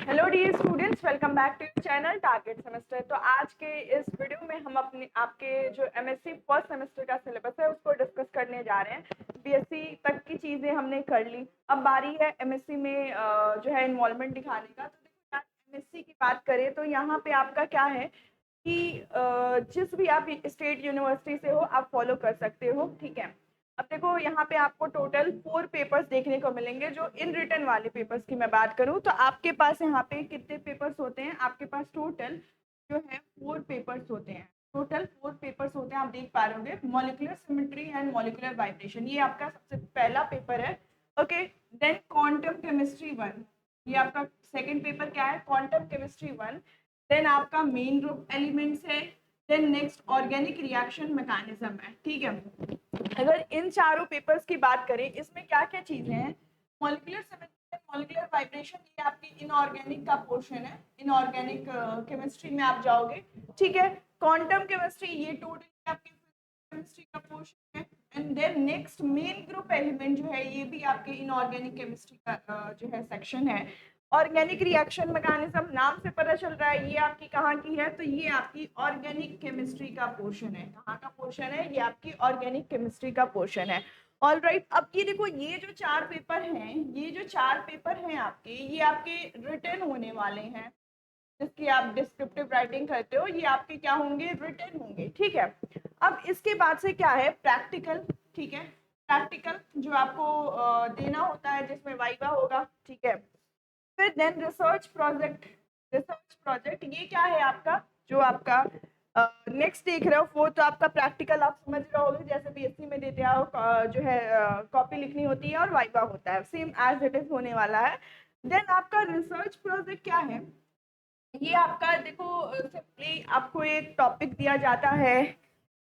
Hello dear students, welcome back to your channel target semester. तो आज के इस वीडियो में हम अपने आपके जो एमएससी फर्स्ट सेमेस्टर का सिलेबस है उसको डिस्कस करने जा रहे हैं। बीएससी तक की चीज़ें हमने कर ली, अब बारी है एमएससी में जो है इन्वॉल्वमेंट दिखाने का। तो देखो यार, एमएससी की बात करें तो यहाँ पे आपका क्या है कि जिस भी आप स्टेट यूनिवर्सिटी से हो आप फॉलो कर सकते हो, ठीक है। अब देखो यहाँ पे आपको टोटल 4 पेपर्स देखने को मिलेंगे। जो इन रिटन वाले पेपर्स की मैं बात करूँ तो आपके पास यहाँ पे कितने पेपर्स होते हैं, आपके पास टोटल जो है 4 पेपर्स होते हैं। टोटल 4 पेपर्स होते हैं, आप देख पा रहे होंगे। Molecular symmetry and molecular vibration, ये आपका सबसे पहला पेपर है। ओके, देन क्वांटम केमिस्ट्री 1, ये आपका सेकेंड पेपर क्या है, क्वांटम केमिस्ट्री 1। देन आपका मेन ग्रुप एलिमेंट्स है। Then next organic reaction mechanism है, ठीक है। अगर इन चारों पेपर्स की बात करें, इसमें क्या क्या चीजें हैं, मॉलिक्यूलर सिमेट्री, मॉलिक्यूलर वाइब्रेशन, ये आपकी इनऑर्गेनिक का पोर्शन है। इनऑर्गेनिक केमिस्ट्री में आप जाओगे, ठीक है। क्वांटम केमिस्ट्री, ये टोटली आपकी केमिस्ट्री का पोर्शन है। And then next main group element जो है, ये भी आपके इनऑर्गेनिक केमिस्ट्री का जो है सेक्शन है। ऑर्गेनिक रिएक्शन मैकेनिज्म, नाम से पता चल रहा है ये आपकी कहाँ की है, तो ये आपकी ऑर्गेनिक केमिस्ट्री का पोर्शन है। कहाँ का पोर्शन है, ये आपकी ऑर्गेनिक केमिस्ट्री का पोर्शन है। ऑल राइट, अब ये देखो, ये जो 4 पेपर हैं, ये जो 4 पेपर हैं आपके, ये आपके रिटन होने वाले हैं। जिसकी आप डिस्क्रिप्टिव राइटिंग करते हो, ये आपके क्या होंगे, रिटन होंगे, ठीक है। अब इसके बाद से क्या है, प्रैक्टिकल, ठीक है। प्रैक्टिकल जो आपको देना होता है, जिसमें वाइवा होगा, ठीक है। फिर then research project. Research project ये क्या है आपका, जो आपका नेक्स्ट देख रहे हो वो तो आपका प्रैक्टिकल आप समझ रहे होगे, जैसे बीएससी में देते हो जो है कॉपी लिखनी होती है और वाइवा होता है, सेम एज इट इज होने वाला है। देन आपका रिसर्च प्रोजेक्ट क्या है, ये आपका देखो सिंपली आपको एक टॉपिक दिया जाता है।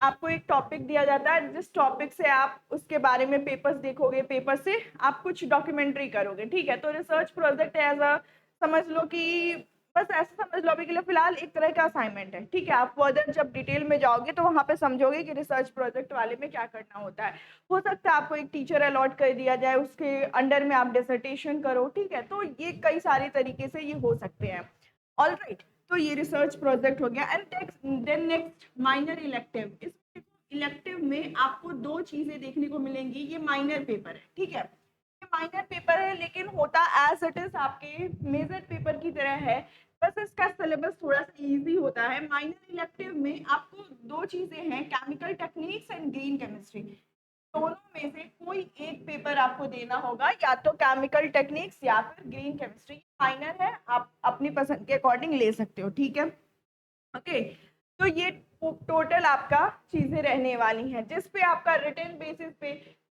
आपको एक टॉपिक दिया जाता है, जिस टॉपिक से आप उसके बारे में पेपर्स देखोगे, पेपर से आप कुछ डॉक्यूमेंट्री करोगे, ठीक है। तो रिसर्च प्रोजेक्ट एज अ, समझ लो कि बस ऐसा समझ लो अभी के लिए फिलहाल एक तरह का असाइनमेंट है, ठीक है। आप फर्दर जब डिटेल में जाओगे तो वहां पे समझोगे कि रिसर्च प्रोजेक्ट वाले में क्या करना होता है। हो सकता है आपको एक टीचर अलॉट कर दिया जाए, उसके अंडर में आप डिसर्टेशन करो, ठीक है। तो ये कई सारे तरीके से ये हो सकते हैं। ऑल राइट, तो ये रिसर्च प्रोजेक्ट हो गया। And then next minor elective. इस इलेक्टिव में आपको 2 चीजें देखने को मिलेंगी। ये माइनर पेपर है, ठीक है। ये माइनर पेपर है, लेकिन होता एज इट इज आपके मेजर पेपर की तरह है, बस इसका सिलेबस थोड़ा सा इजी होता है। माइनर इलेक्टिव में आपको 2 चीजें हैं, chemical techniques and green chemistry. दोनों में से कोई एक पेपर आपको देना होगा, या तो केमिकल टेक्निक्स या फिर ग्रीन केमिस्ट्री। माइनर है, आप अपनी पसंद के अकॉर्डिंग ले सकते हो, ठीक है। ओके, तो ये टोटल आपका चीजें रहने वाली हैं, जिस पे आपका रिटन बेसिस पे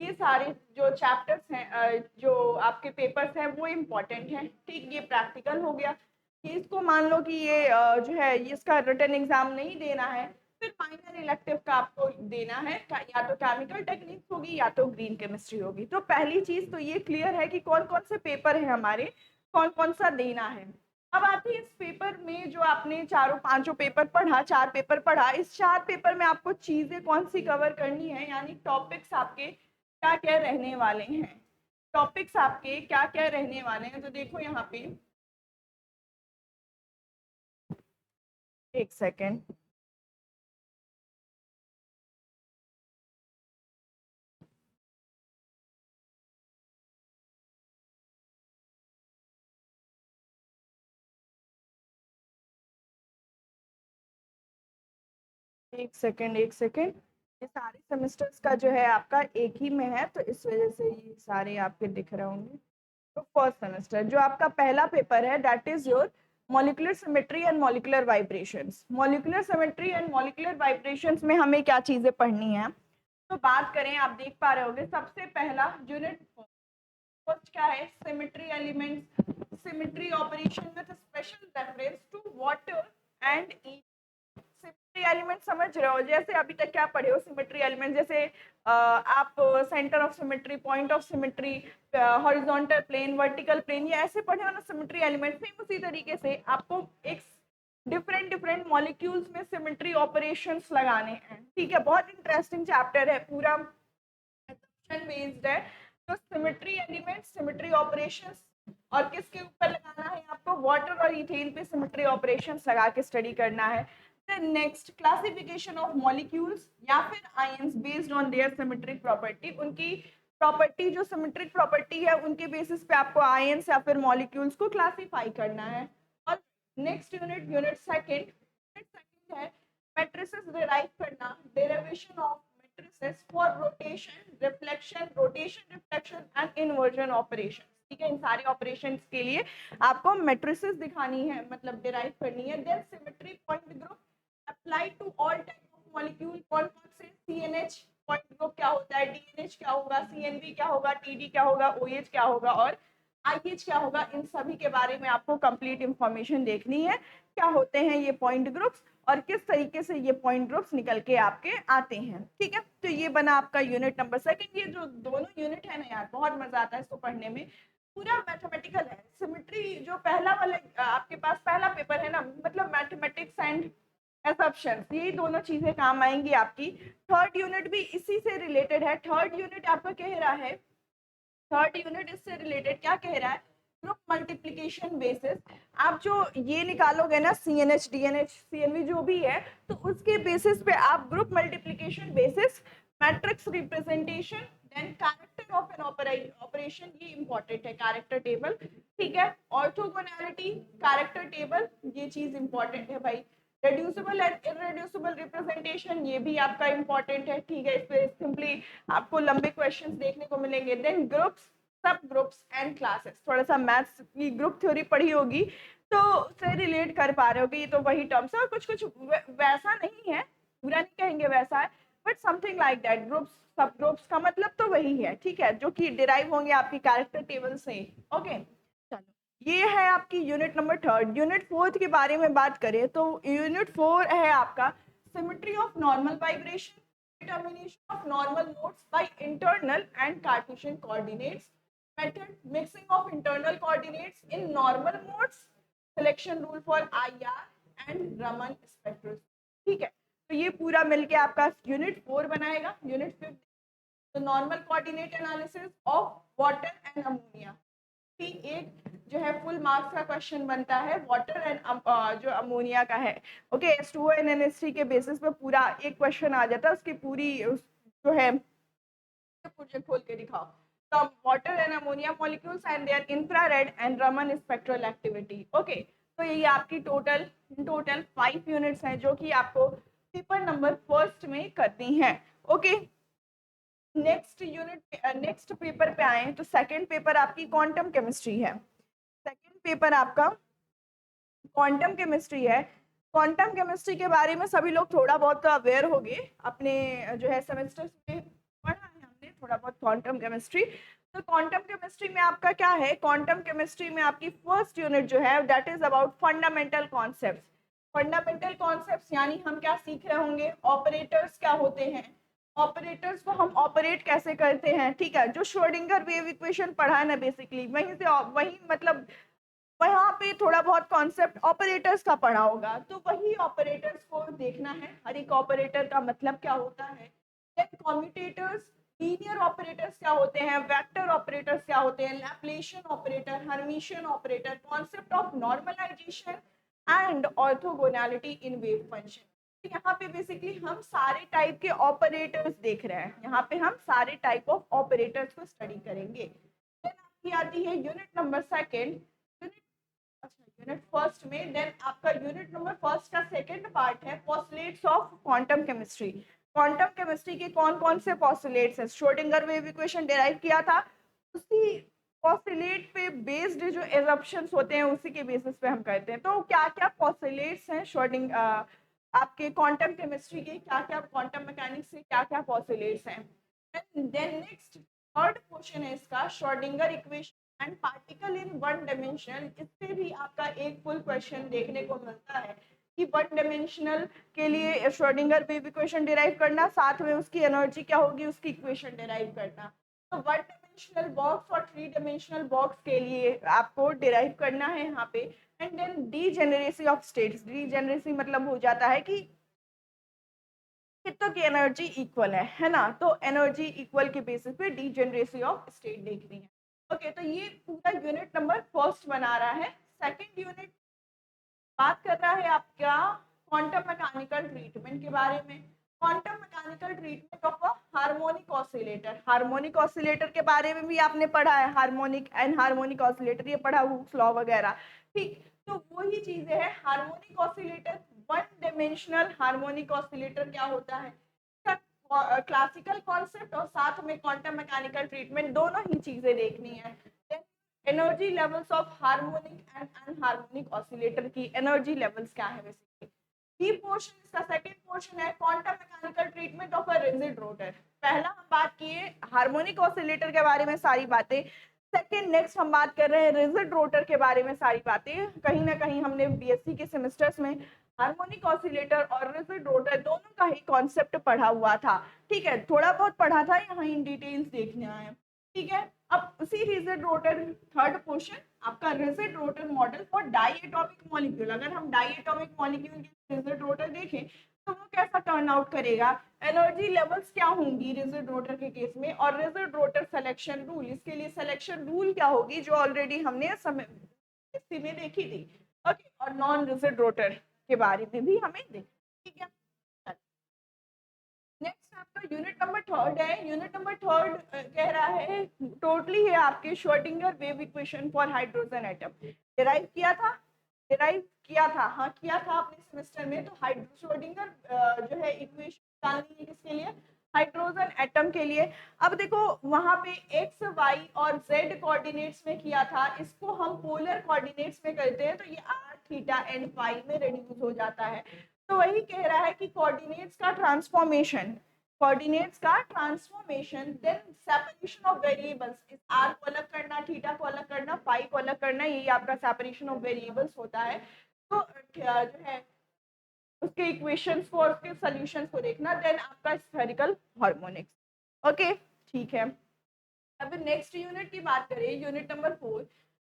ये सारे जो चैप्टर्स हैं, जो आपके पेपर्स हैं वो इम्पोर्टेंट हैं, ठीक। ये प्रैक्टिकल हो गया कि इसको मान लो कि ये जो है इसका रिटन एग्जाम नहीं देना है, फिर माइनर इलेक्टिव का आपको देना है, या तो केमिकल टेक्निक्स होगी या तो ग्रीन केमिस्ट्री होगी। तो पहली चीज तो ये क्लियर है कि कौन कौन से पेपर है हमारे, कौन कौन सा देना है। अब आती है इस पेपर में, जो आपने चारों पांचों पेपर पढ़ा, 4 पेपर पढ़ा, इस 4 पेपर में आपको चीजें कौन सी कवर करनी है, यानी टॉपिक्स आपके क्या क्या रहने वाले हैं। टॉपिक्स आपके क्या क्या रहने वाले हैं, तो देखो यहाँ पे एक सेकेंड। एक सेकेंड, ये सारे सेमेस्टर्स का जो है आपका एक ही में है, तो इस वजह से ये सारे आपके दिख रहे होंगे। तो फर्स्ट सेमेस्टर जो आपका पहला पेपर है, that is your molecular symmetry and molecular vibrations. Molecular symmetry and molecular vibrations में हमें क्या चीजें पढ़नी है, तो बात करें, आप देख पा रहे होंगे सबसे पहला यूनिट फर्स्ट क्या है, symmetry elements, symmetry operation with special reference to water and E. Symmetry element समझ रहे हो, जैसे अभी तक क्या पढ़े हो सिमेट्री एलिमेंट, जैसे आप centre of symmetry, point of symmetry, horizontal plane, vertical plane, ये ऐसे पढ़े हो ना सिमेट्री एलिमेंट। सेम उसी तरीके से आपको एक डिफरेंट डिफरेंट मॉलिक्यूल्स में सिमेट्री ऑपरेशंस लगाने हैं, ठीक है। बहुत इंटरेस्टिंग चैप्टर है, पूरा बेस्ड है। तो सिमेट्री एलिमेंट, सिमेट्री ऑपरेशंस, और किसके ऊपर लगाना है आपको, वाटर और इथेन पे सिमेट्री ऑपरेशंस लगा के स्टडी करना है। नेक्स्ट क्लासिफिकेशन ऑफ मॉलिक्यूल्स या फिर ions based on their symmetric property, उनकी प्रॉपर्टी जो सिमेट्रिक प्रॉपर्टी है उनके बेसिस पे आपको आयंस या फिर मॉलिक्यूल्स को क्लासिफाई करना है। और नेक्स्ट यूनिट सेकंड है मैट्रिसेस डिराइव करना, derivation of matrices for rotation reflection and inversion operation. ठीक है, इन सारे ऑपरेशंस के लिए आपको मैट्रिसेस दिखानी है, मतलब डिराइव करनी है। Then symmetry point group apply to all type of molecule, कौन कौन से सीएनएच पॉइंट ग्रुप क्या होता है, डीएनएच क्या होगा, सीएनवी क्या होगा, टीडी क्या होगा, ओएच क्या होगा और आईएच क्या होगा, इन सभी के बारे में आपको कंप्लीट इंफॉर्मेशन देखनी है। क्या होते हैं ये पॉइंट ग्रुप्स और किस तरीके से ये पॉइंट ग्रुप्स निकल के आपके आते हैं। ठीक है, तो ये बना आपका यूनिट नंबर सेकंड। ये जो दोनों यूनिट है ना यार, बहुत मजा आता है इसको पढ़ने में, पूरा मैथमेटिकल है। सिमेट्री जो पहला वाला आपके पास पहला पेपर है ना, मतलब मैथमेटिक्स एंड assumptions, यही दोनों चीजें काम आएंगी आपकी। थर्ड यूनिट भी इसी से रिलेटेड है। थर्ड यूनिट आपका कह रहा है, थर्ड यूनिट इससे रिलेटेड क्या कह रहा है, ग्रुप मल्टीप्लिकेशन बेसिस। आप जो ये निकालोगे ना CNH DNH CNV जो भी है, तो उसके बेसिस पे आप group multiplication basis matrix representation then character of an operation, ये इंपॉर्टेंट है, कैरेक्टर टेबल। ठीक है, ऑर्थोगोनैलिटी, कैरेक्टर टेबल, ये चीज इंपॉर्टेंट है भाई। रेड्यूसिबल एंड इररेड्यूसिबल रिप्रेजेंटेशन, ये भी आपका इंपॉर्टेंट है। ठीक है, इस पे सिंपली आपको लंबे क्वेश्चंस देखने को मिलेंगे। देन ग्रुप्स, सब ग्रुप्स एंड क्लासेस, थोड़ा सा मैथ्स की ग्रुप थ्योरी पढ़ी होगी तो उससे रिलेट कर पा रहे होगी, तो वही टर्म्स है और कुछ कुछ वैसा नहीं है, पूरा नहीं कहेंगे वैसा है, but something like that. Groups सब ग्रुप्स का मतलब तो वही है। ठीक है, जो कि डिराइव होंगे आपकी कैरेक्टर टेबल से। ओके, चलो ये है आपकी unit number third. Unit fourth के बारे में बात करें तो यूनिट 4 है आपका symmetry of normal vibration, determination of normal modes by internal and Cartesian coordinates, method, mixing of internal coordinates in normal modes, selection rule for IR and Raman spectroscopy। ठीक है, तो ये पूरा मिलके आपका यूनिट 4 बनाएगा। यूनिट 5 तो normal coordinate analysis of water and ammonia. एक जो है फुल मार्क्स का क्वेश्चन बनता है वाटर एंड जो अमोनिया का है। ओके, H2O and NH3 के बेसिस पे पूरा एक क्वेश्चन आ जाता है, उसकी पूरी जो है मुझे खोल के दिखाओ। तो water and ammonia molecules and their infrared and Raman spectral activity. Okay, तो ये आपकी टोटल 5 यूनिट्स हैं जो कि आपको पेपर नंबर फर्स्ट में करनी है। Okay, next unit next paper पे आए तो सेकंड पेपर आपकी क्वांटम केमिस्ट्री है। सेकंड पेपर आपका क्वांटम केमिस्ट्री है। क्वांटम केमिस्ट्री के बारे में सभी लोग थोड़ा बहुत तो अवेयर होंगे, अपने जो है सेमेस्टर में पढ़ा है हमने थोड़ा बहुत क्वांटम केमिस्ट्री। तो क्वांटम केमिस्ट्री में आपका क्या है, क्वांटम केमिस्ट्री में आपकी फर्स्ट यूनिट जो है that is about fundamental concepts. Fundamental concepts यानी हम क्या सीख रहे होंगे, ऑपरेटर्स क्या होते हैं, ऑपरेटर्स को हम ऑपरेट कैसे करते हैं। ठीक है, जो श्रोडिंगर वेव इक्वेशन पढ़ा है ना बेसिकली, वहीं से वही मतलब वहाँ पे थोड़ा बहुत कॉन्सेप्ट ऑपरेटर्स का पढ़ा होगा, तो वही ऑपरेटर्स को देखना है, हर एक ऑपरेटर का मतलब क्या होता है। देन कम्यूटेटर्स, लीनियर ऑपरेटर्स क्या होते हैं, वेक्टर ऑपरेटर्स क्या होते हैं, Laplacian operator, Hermitian operator, concept of normalization and orthogonality in wave function. तो यहाँ पे बेसिकली हम सारे टाइप के ऑपरेटर्स देख रहे हैं, यहाँ पे हम सारे टाइप ऑफ ऑपरेटर्स को स्टडी करेंगे। देन आपकी आती है unit number second, unit first में। देन आपका यूनिट नंबर फर्स्ट का सेकंड पार्ट है postulates of quantum chemistry. Quantum chemistry के कौन कौन से पोस्टुलेट्स हैं, श्रोडिंगर वेव इक्वेशन डिराइव किया था, उसी पोस्टुलेट पे बेस्ड जो एजम्पशंस होते हैं उसी के बेसिस पे हम करते हैं। तो क्या क्या पोस्टुलेट्स हैं श्रोडिंग आपके क्वांटम केमिस्ट्री के, क्या क्या क्वांटम मैकेनिक्स से क्या क्या पोस्टुलेट्स हैं। देन नेक्स्ट थर्ड क्वेश्चन है इसका Schrodinger equation and particle in one dimensional. इससे भी आपका एक फुल क्वेश्चन देखने को मिलता है कि वन डायमेंशनल के लिए श्रोडिंगर वेव इक्वेशन डिराइव करना, साथ में उसकी एनर्जी क्या होगी उसकी इक्वेशन डिराइव करना। तो वन डायमेंशनल बॉक्स और 3 डायमेंशनल बॉक्स के लिए आपको डिराइव करना है यहाँ पे। And then degeneracy of states, degeneracy मतलब हो जाता है कि कितनों की एनर्जी इक्वल है ना, तो एनर्जी इक्वल के बेसिस पे डीजेनरेसी ऑफ स्टेट देखनी है। ओके, तो ये पूरा यूनिट नंबर फर्स्ट बना रहा है सेकंड यूनिट बात कर रहा है आपका क्वांटम मैकेनिकल ट्रीटमेंट के बारे में। Quantum mechanical treatment of a harmonic oscillator. Harmonic oscillator के बारे में भी आपने पढ़ा है, हार्मोनिक एंड हार्मोनिक ऑसिलेटर, ये पढ़ा हुक्स लॉ वगैरह, ठीक। तो वही चीजें है harmonic oscillator, one dimensional harmonic oscillator क्या होता है, क्लासिकल कॉन्सेप्ट और साथ में क्वांटम मैकेनिकल ट्रीटमेंट, दोनों ही चीजें देखनी है। Energy levels of harmonic and anharmonic oscillator की एनर्जी लेवल्स क्या है बेसिकली। बी पोर्शन, इसका सेकंड पोर्शन है quantum mechanical treatment of a rigid rotor. पहला हम बात किए हार्मोनिक ऑसिलेटर के बारे में सारी बातें, सेकंड नेक्स्ट हम बात कर रहे हैं रिजिड रोटर के बारे में सारी बातें। कहीं ना कहीं हमने बीएससी के सेमेस्टर्स में हार्मोनिक ऑसिलेटर और रिजिड रोटर दोनों का ही कॉन्सेप्ट पढ़ा हुआ था, ठीक है, थोड़ा बहुत पढ़ा था, यहाँ इन डिटेल्स देखना है, ठीक है। अब उसी रिजिड रोटर थर्ड पोर्शन आपका rigid rotor model for diatomic molecule. अगर हम डाइएटॉमिक मॉलिक्यूल के रिजिड रोटर देखें तो वो कैसा टर्न आउट करेगा, एनर्जी लेवल्स क्या होंगी रिजिड रोटर के केस में, और रिजिड रोटर सिलेक्शन रूल, इसके लिए सिलेक्शन रूल क्या होगी जो ऑलरेडी हमने समय में देखी थी, ओके। और नॉन रिजिड रोटर के बारे में भी हमें देख, ठीक है। नेक्स्ट आपका यूनिट नंबर थर्ड है। यूनिट नंबर थर्ड कह रहा है टोटली है आपके Schrodinger wave equation for hydrogen atom. Derive किया था, डिराइव किया था, हाँ किया था अपने सेमेस्टर में। तो श्रोडिंगर जो है इक्वेशन निकालनी है किसके लिए, हाइड्रोजन एटम के लिए। अब देखो वहां पे एक्स वाई और जेड कोऑर्डिनेट्स में किया था, इसको हम पोलर कोऑर्डिनेट्स में करते हैं तो ये आर थीटा एंड फाई में रिड्यूस हो जाता है। तो वही कह रहा है कि कोऑर्डिनेट्स का ट्रांसफॉर्मेशन, कोऑर्डिनेट्स का transformation, then separation of variables, इस आर को अलग करना, थीटा को अलग करना, फाई को अलग करना, यही आपका सेपरेशन ऑफ वेरिएबल्स होता है। तो जो है उसके इक्वेशंस को और उसके सॉल्यूशंस को देखना, देन आपका स्फेरिकल हार्मोनिक्स, ओके, ठीक है। अब नेक्स्ट यूनिट की बात करें, यूनिट नंबर 4,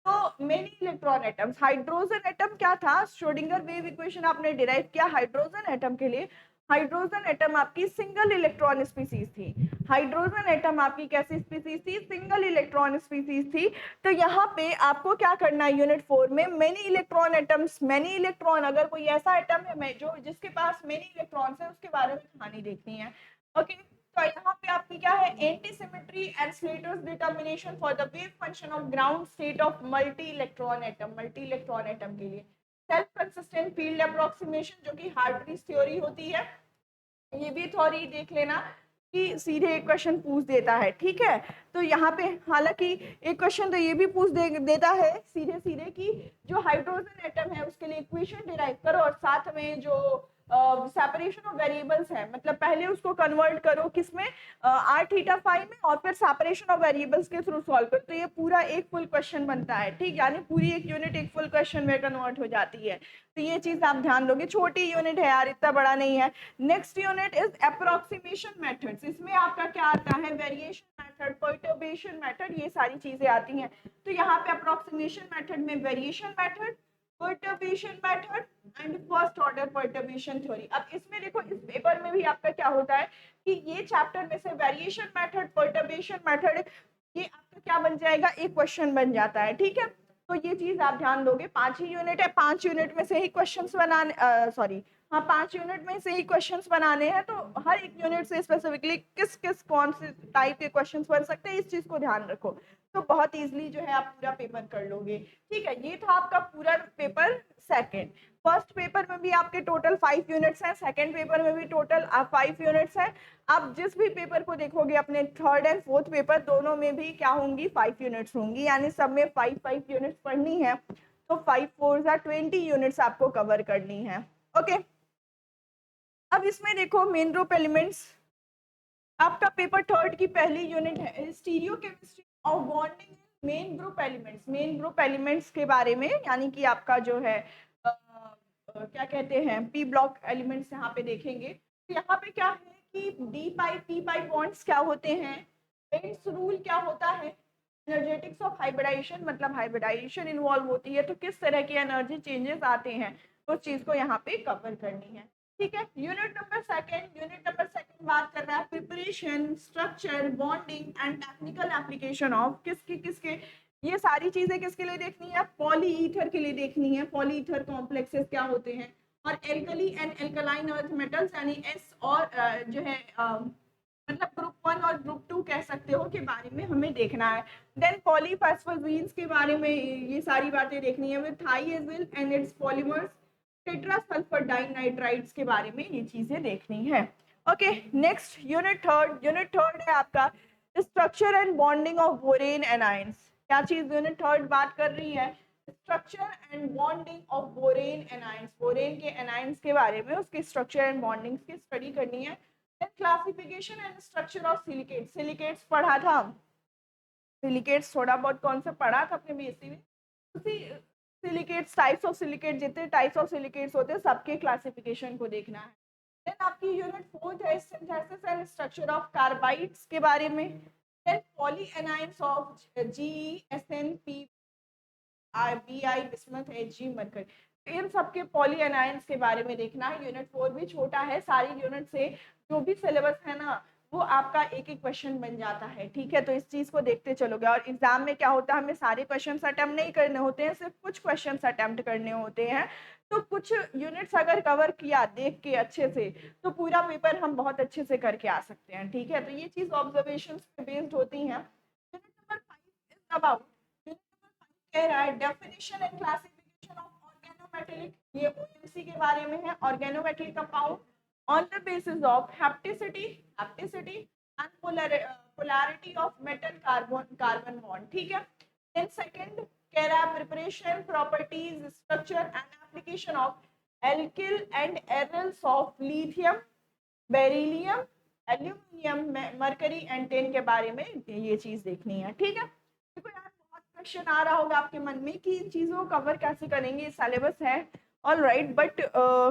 तो many electron atoms. Hydrogen atom क्या था, श्रोडिंगर वेव इक्वेशन आपने डिराइव किया हाइड्रोजन एटम के लिए। हाइड्रोजन एटम आपकी सिंगल इलेक्ट्रॉन स्पीसीज थी। हाइड्रोजन एटम आपकी कैसी स्पीसीज थी, सिंगल इलेक्ट्रॉन स्पीसीज थी। तो यहाँ पे आपको क्या करना है यूनिट 4 में, many electron atoms, many electron, अगर कोई ऐसा एटम है जो जिसके पास मेनी इलेक्ट्रॉन्स है उसके बारे में कहानी देखनी है, ओके। तो यहाँ पे आपकी क्या है, anti symmetry and Slater's determination for the wave function of ground state of multi electron atom. Multi electron atom के लिए सेल्फ कंसिस्टेंट फील्ड अप्रोक्सीमेशन जो कि हार्ट्रीज थ्योरी होती है, ये भी थ्योरी देख लेना कि सीधे एक क्वेश्चन पूछ देता है, ठीक है। तो यहाँ पे हालांकि एक क्वेश्चन तो ये भी पूछ देता है सीधे सीधे कि जो हाइड्रोजन एटम है उसके लिए इक्वेशन डिराइव करो और साथ में जो सेपरेशन ऑफ वेरिएबल्स है, मतलब पहले उसको कन्वर्ट करो किसमें, आर थीटा फाइव में, और फिर सेपरेशन ऑफ वेरिएबल्स के थ्रू सॉल्व करो। तो ये पूरा एक फुल क्वेश्चन बनता है, ठीक, यानी पूरी एक यूनिट एक फुल क्वेश्चन में कन्वर्ट हो जाती है। तो ये चीज आप ध्यान दोगे, छोटी यूनिट है यार, इतना बड़ा नहीं है। Next unit is approximation methods. इसमें आपका क्या आता है, वेरिएशन मेथड, पर्टर्बेशन मेथड, ये सारी चीजें आती हैं। तो यहाँ पे अप्रोक्सीमेशन मेथड में variation method, perturbation method and first order perturbation theory. अब इसमें देखो इस पेपर में भी आपका क्या होता है कि ये चैप्टर में से वेरिएशन मेथड, पर्टर्बेशन मेथड, ये आपका क्या बन जाएगा, एक क्वेश्चन बन जाता है, ठीक है। तो ये चीज आप ध्यान दोगे, 5 ही यूनिट है, 5 यूनिट में से ही क्वेश्चंस बनाने, सॉरी हाँ 5 यूनिट में से ही क्वेश्चंस बनाने हैं। तो हर एक यूनिट से स्पेसिफिकली किस किस कौन से टाइप के क्वेश्चंस बन सकते हैं, इस चीज को ध्यान रखो। तो बहुत इजीली जो है आप पूरा पेपर कर लोगे, ठीक है। ये था आपका पूरा पेपर सेकंड। फर्स्ट पेपर में भी आपके टोटल 5 यूनिट्स हैं, सेकंड पेपर में भी टोटल 5 यूनिट्स हैं। आप जिस भी पेपर को देखोगे अपने थर्ड एंड फोर्थ पेपर दोनों में भी क्या होंगी, 5 यूनिट्स होंगी, यानी सब में 5 यूनिट्स पढ़नी है। तो 5 4 20 यूनिट्स आपको कवर करनी है, ओके। अब इसमें देखो मेन ग्रुप एलिमेंट्स, आपका पेपर थर्ड की पहली यूनिट है stereo chemistry of bonding main group elements. Main group elements के बारे में, यानी कि आपका जो है क्या कहते हैं पी ब्लॉक एलिमेंट्स यहाँ पे देखेंगे। तो यहाँ पे क्या है कि डी पाई पी पाई बॉन्ड्स क्या होते हैं, बेंड्स रूल क्या होता है, एनर्जेटिक्स ऑफ हाइब्रिडाइजेशन, मतलब हाइब्रिडाइजेशन इन्वॉल्व होती है तो किस तरह के एनर्जी चेंजेस आते हैं, उस चीज को यहाँ पे कवर करनी है, ठीक है। यूनिट नंबर सेकंड बात कर रहा है preparation, structure, bonding and technical application of किसके ये सारी चीजें किसके लिए देखनी है, पॉलीईथर के लिए देखनी है, पॉलीईथर कॉम्प्लेक्सेस क्या होते हैं, और alkali and alkaline earth metals यानी एस और जो है मतलब ग्रुप 1 और ग्रुप 2 कह सकते हो के बारे में हमें देखना है। देन पॉलीफॉस्फोजीन्स के बारे में ये सारी बातें देखनी है, विद थाइएजिल एंड इट्स पॉलीमर्स, टेट्रासल्फर डाइनाइट्राइड्स के बारे में ये चीजें देखनी है। ओके, नेक्स्ट यूनिट थर्ड है आपका structure and bonding of borane anions. क्या चीज यूनिट थर्ड बात कर रही है, structure and bonding of borane anions, borane के एनाइंस के बारे में उसके स्ट्रक्चर एंड बॉन्डिंग की स्टडी करनी है। Classification and structure of silicates, silicates पढ़ा था, सिलिकेट्स थोड़ा बहुत कौन सा पढ़ा था अपने बीएससी में, उसी सिलिकेट्स टाइप्स ऑफ सिलिकेट, जितने टाइप्स ऑफ सिलिकेट्स होते हैं सबके क्लासिफिकेशन को देखना है। देन आपकी यूनिट 4 है synthesis and structure of carbides के बारे में। Then polyanions of GeSN, BI bismuth, Hg mercury, इन सबके पॉलीएनाइंस के बारे में देखना है। यूनिट 4 भी छोटा है, सारी यूनिट से जो भी सिलेबस है ना वो आपका एक एक क्वेश्चन बन जाता है, ठीक है, तो इस चीज को देखते चलोगे। और एग्जाम में क्या होता है, हमें सारे क्वेश्चन अटेम्प्ट नहीं करने होते हैं, सिर्फ कुछ क्वेश्चन अटेम्प्ट करने होते हैं। तो कुछ यूनिट्स अगर कवर किया देख के अच्छे से तो पूरा पेपर हम बहुत अच्छे से करके आ सकते हैं, ठीक है, तो ये चीज ऑब्जर्वेशन पे बेस्ड होती है। यूनिट नंबर 5 इज अबाउट, कह रहा है definition and classification of organometallic, ये ओएमसी के बारे में है, organometallic compound on the basis of hapticity and polarity of metal carbon bond, ठीक है। then second कह रहा है preparation, properties, structure and application of alkyl and aryls of lithium, beryllium, aluminium, mercury and ten के बारे में ये चीज देखनी है, ठीक है। देखो यार बहुत क्वेश्चन आ रहा होगा आपके मन में कि इन चीजों को कवर कैसे करेंगे, सिलेबस है ऑल राइट, बट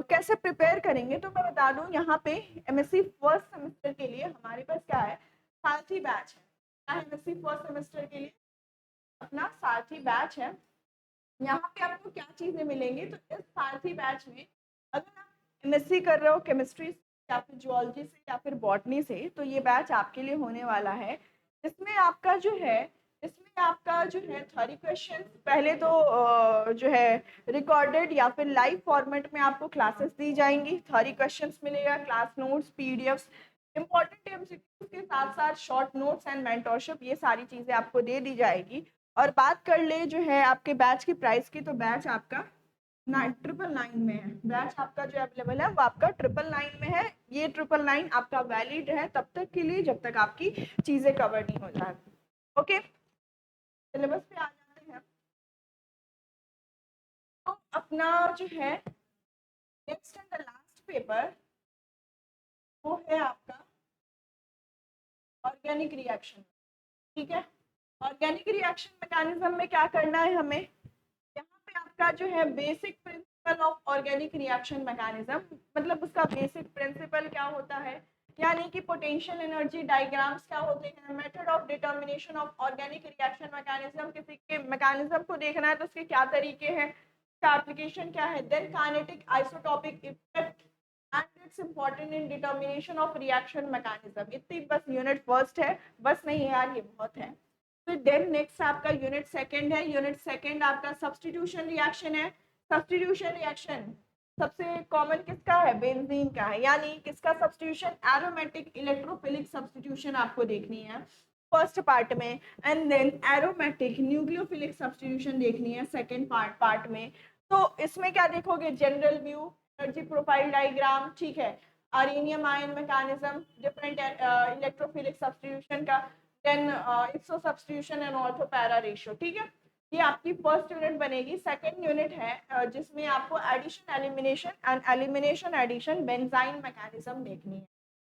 कैसे प्रिपेयर करेंगे, तो मैं बता दूं यहाँ पे एमएससी फर्स्ट सेमेस्टर के लिए हमारे पास क्या है, सारथी बैच है। क्या है एमएससी फर्स्ट सेमेस्टर के लिए अपना सारथी बैच है। यहाँ पे आपको क्या चीजें मिलेंगी, तो इस सारथी बैच में अगर आप एमएससी कर रहे हो केमिस्ट्री या फिर जुअलॉजी से या फिर बॉटनी से, तो ये बैच आपके लिए होने वाला है। इसमें आपका जो है, इसमें आपका जो है थ्योरी क्वेश्चन पहले तो जो है रिकॉर्डेड या फिर लाइव फॉर्मेट में आपको क्लासेस दी जाएंगी, थ्योरी क्वेश्चंस मिलेगा, class notes, PDFs, important MCQs के साथ साथ शॉर्ट नोट्स एंड मेंटरशिप, ये सारी चीजें आपको दे दी जाएगी। और बात कर ले जो है आपके बैच की प्राइस की, तो बैच आपका 999 में है, बैच आपका जो अवेलेबल है वो आपका 999 में है। ये 999 आपका वैलिड है तब तक के लिए जब तक आपकी चीजें कवर नहीं हो जाए। ओके, सिलेबस पे आ जाते हैं। तो अपना जो है next and the last paper वो है आपका ऑर्गेनिक रिएक्शन, ठीक है। ऑर्गेनिक रिएक्शन मैकेनिज्म में क्या करना है हमें, यहाँ पे आपका जो है basic principle of organic reaction mechanism, मतलब उसका बेसिक प्रिंसिपल क्या होता है, यानी कि पोटेंशियल एनर्जी डायग्राम्स क्या होते हैं, method of determination of organic reaction mechanism, किसी के मैकेनिज्म को देखना है तो उसके क्या तरीके हैं, उसका एप्लीकेशन क्या है, then kinetic isotopic effect and its important in determination of reaction mechanism. इतनी बस यूनिट फर्स्ट है, बस नहीं यार ये बहुत है। तो देन नेक्स्ट आपका यूनिट सेकंड है, यूनिट सेकंड आपका सब्स्टिट्यूशन रिएक्शन है। सब्स्टिट्यूशन रिएक्शन सबसे कॉमन किसका है, बेंजीन का है, यानी किसका सब्स्टिट्यूशन, एरोमेटिक इलेक्ट्रोफिलिक सब्स्टिट्यूशन आपको देखनी है फर्स्ट पार्ट में, and then aromatic nucleophilic substitution देखनी है सेकंड पार्ट में। तो इसमें क्या देखोगे, general view, energy profile diagram, ठीक है, arenium ion mechanism, different electrophilic substitution का, then ipso substitution and ortho para ratio, ठीक है। ये आपकी फर्स्ट यूनिट बनेगी। सेकंड यूनिट है जिसमें आपको addition elimination and elimination addition benzyne mechanism देखनी है,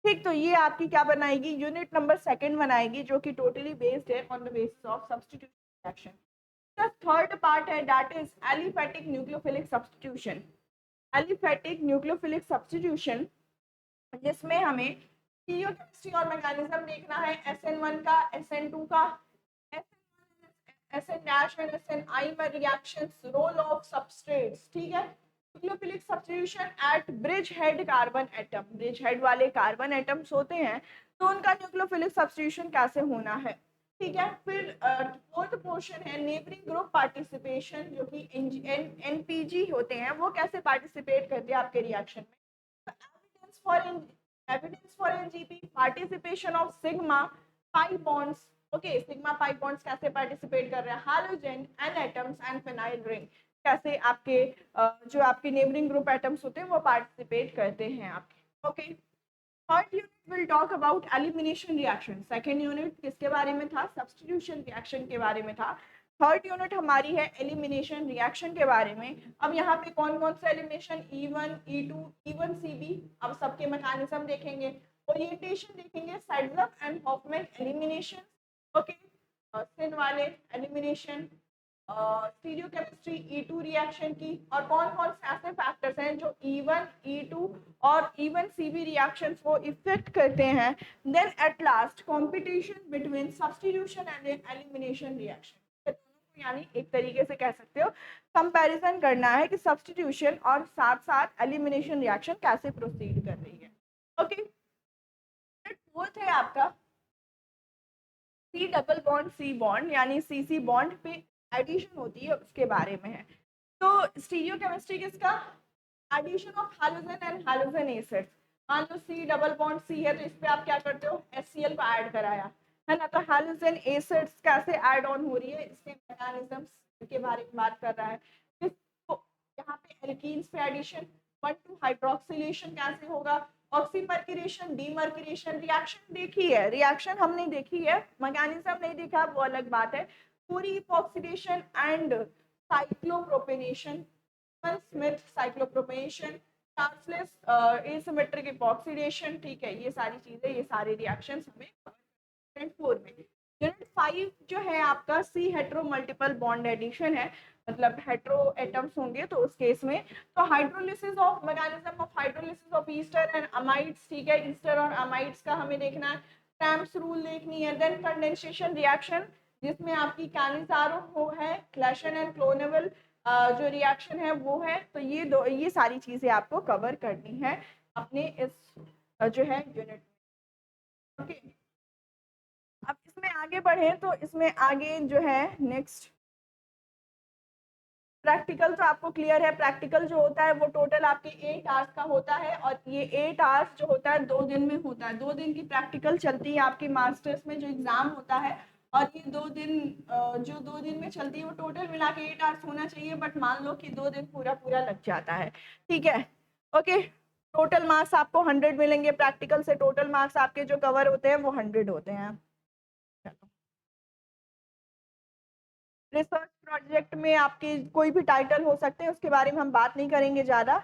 ठीक। तो ये आपकी क्या बनाएगी, यूनिट नंबर सेकंड बनाएगी, जो कि टोटली बेस्ड है on the basis of substitution reaction. The third part है that is aliphatic nucleophilic substitution. Aliphatic nucleophilic substitution जिसमें हमें स्टीरियोकेमिस्ट्री और मैकेनिज्म देखना है, SN1 का, SN2 का, SN डैश एंड SNI में रिएक्शंस, रोल ऑफ सबस्ट्रेट्स, ठीक है। Nucleophilic substitution at bridge head carbon atom, bridge head वाले कार्बन एटम्स होते हैं तो उनका न्यूक्लियोफिलिक सब्स्टिट्यूशन कैसे होना है। ठीक है। फिर फोर्थ पोर्शन है नेबरिंग ग्रुप पार्टिसिपेशन, जो कि एनपीजी होते हैं, वो कैसे पार्टिसिपेट करते हैं आपके रिएक्शन में। Evidence for NGP, participation of sigma pi bonds. Okay, sigma pi bonds कैसे पार्टिसिपेट कर रहे हैं, hydrogen and atoms and phenyl ring कैसे आपके जो आपके नेबरिंग ग्रुप एटम्स होते हैं वो पार्टिसिपेट करते हैं आपके। Okay, third unit will talk about elimination reaction. Second unit किसके बारे में था, सब्स्टिट्यूशन रिएक्शन के बारे में था। थर्ड यूनिट हमारी है एलिमिनेशन रिएक्शन के बारे में। अब यहाँ पे कौन कौन सा elimination, E1 E2 E1 CB, अब सबके मैकेनिज्म देखेंगे, ओरिएंटेशन देखेंगे, साइडलर एंड हॉफमैन एलिमिनेशन, ओके, सिन वाले एलिमिनेशन, स्टीरियोकेमिस्ट्री E2 रिएक्शन की, और कौन कौन से ऐसे फैक्टर्स हैं जो E1 E2 और E1 CB रिएक्शंस को इफेक्ट करते हैं। Then at last competition between substitution and elimination reaction, यानी एक तरीके से कह सकते हो कंपैरिजन करना है कि सब्स्टिट्यूशन और साथ साथ एलिमिनेशन रिएक्शन कैसे प्रोसीड कर रही है। ओके, फोर्थ है आपका C double bond C bond, यानी सी बॉन्ड पे एडिशन होती है उसके बारे में है। तो स्टीरियोकेमिस्ट्री किसका, addition of halogen and halogen acids. मान लो सी डबल बॉन्ड सी है तो इस पे आप क्या करते हो, HCl को ऐड कराया है ना, तो हैलोजन एसिड्स कैसे ऐड ऑन हो रही है, इसके मैकेनिज्म्स के बारे में बात कर रहा है। तो यहाँ पे एल्कीन्स पे एडिशन, 1,2 हाइड्रोक्सिलेशन कैसे होगा, ऑक्सीमर्क्यूरेशन, डीमर्क्यूरेशन, रिएक्शन देखी है, रिएक्शन हमने देखी है, मैकेनिज्म नहीं देखा वो अलग बात है। पूरी epoxidation and cyclopropanation, Smith cyclopropanation, Charles asymmetric epoxidation, ठीक है, ये सारी चीजें, ये सारे रिएक्शंस हमें यूनिट 4 में। यूनिट 5 जो है आपका सी हेट्रो मल्टीपल बॉन्ड एडिशन है, मतलब हेट्रो एटम्स होंगे तो उस केस में, तो hydrolysis of mechanism of hydrolysis of Easter and amides, ठीक है, ईस्टर और अमाइड्स का हमें देखना है, ट्रैम्प्स रूल देखनी है। देन कंडेंसेशन रिएक्शन जिसमें आपकी कैनिजारो हो है, क्लैशन एंड क्लोनेबल जो रिएक्शन है वो है, तो ये सारी चीजें आपको कवर करनी है अपने इस जो है यूनिट। ओके, अब इसमें आगे बढ़े तो इसमें आगे जो है नेक्स्ट प्रैक्टिकल, तो आपको क्लियर है, प्रैक्टिकल जो होता है वो टोटल आपके 8 आवर्स का होता है, और ये 8 आवर्स जो होता है 2 दिन में होता है, 2 दिन की प्रैक्टिकल चलती है आपकी मास्टर्स में जो एग्जाम होता है, और ये 2 दिन जो 2 दिन में चलती है वो टोटल मिला के 8 आवर्स होना चाहिए, बट मान लो कि 2 दिन पूरा पूरा लग जाता है, ठीक है। ओके, टोटल मार्क्स आपको 100 मिलेंगे, प्रैक्टिकल से टोटल मार्क्स आपके जो कवर होते हैं वो 100 होते हैं। रिसर्च प्रोजेक्ट में आपके कोई भी टाइटल हो सकते हैं, उसके बारे में हम बात नहीं करेंगे ज़्यादा।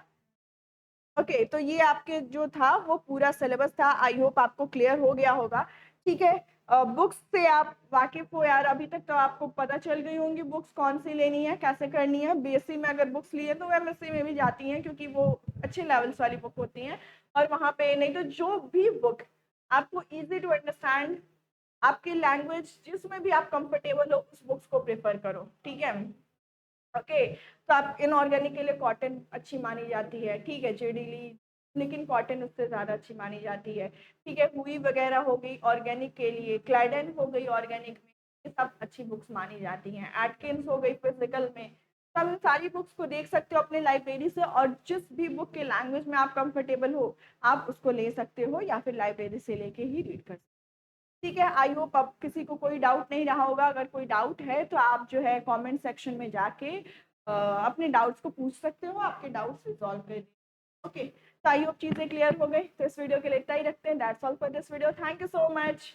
ओके, तो ये आपके जो था वो पूरा सिलेबस था, आई होप आपको क्लियर हो गया होगा, ठीक है। बुक्स से आप वाकिफ हो यार, अभी तक तो आपको पता चल गई होंगी बुक्स कौन सी लेनी है, कैसे करनी है। बीएससी में अगर बुक्स लिए तो एमएससी में भी जाती हैं, क्योंकि वो अच्छे लेवल्स वाली बुक होती हैं, और वहाँ पे नहीं तो जो भी बुक आपको इजी टू अंडरस्टैंड, आपकी लैंग्वेज जिसमें भी आप कंफर्टेबल हो उस बुक्स को प्रेफर करो, ठीक है। ओके, तो आप इनऑर्गेनिक के लिए कॉटन अच्छी मानी जाती है, ठीक है, जेडीली, लेकिन कॉटन उससे ज़्यादा अच्छी मानी जाती है, ठीक है। हुई वगैरह हो गई ऑर्गेनिक के लिए, क्लाइडेन हो गई ऑर्गेनिक में, ये सब अच्छी बुक्स मानी जाती हैं। एटकिंस हो गई फिजिकल में, सब इन सारी बुक्स को देख सकते हो अपने लाइब्रेरी से, और जिस भी बुक के लैंग्वेज में आप कंफर्टेबल हो आप उसको ले सकते हो, या फिर लाइब्रेरी से लेके ही रीड कर सकते हो, ठीक है। आई होप अब किसी को कोई डाउट नहीं रहा होगा, अगर कोई डाउट है तो आप जो है कमेंट सेक्शन में जाके अपने डाउट्स को पूछ सकते हो, आपके डाउट्स रिजॉल्व कर। ओके, तो आई होप चीज़ें क्लियर हो गई, तो इस वीडियो के लिए इतना ही रखते हैं। That's all for this video, thank you so much.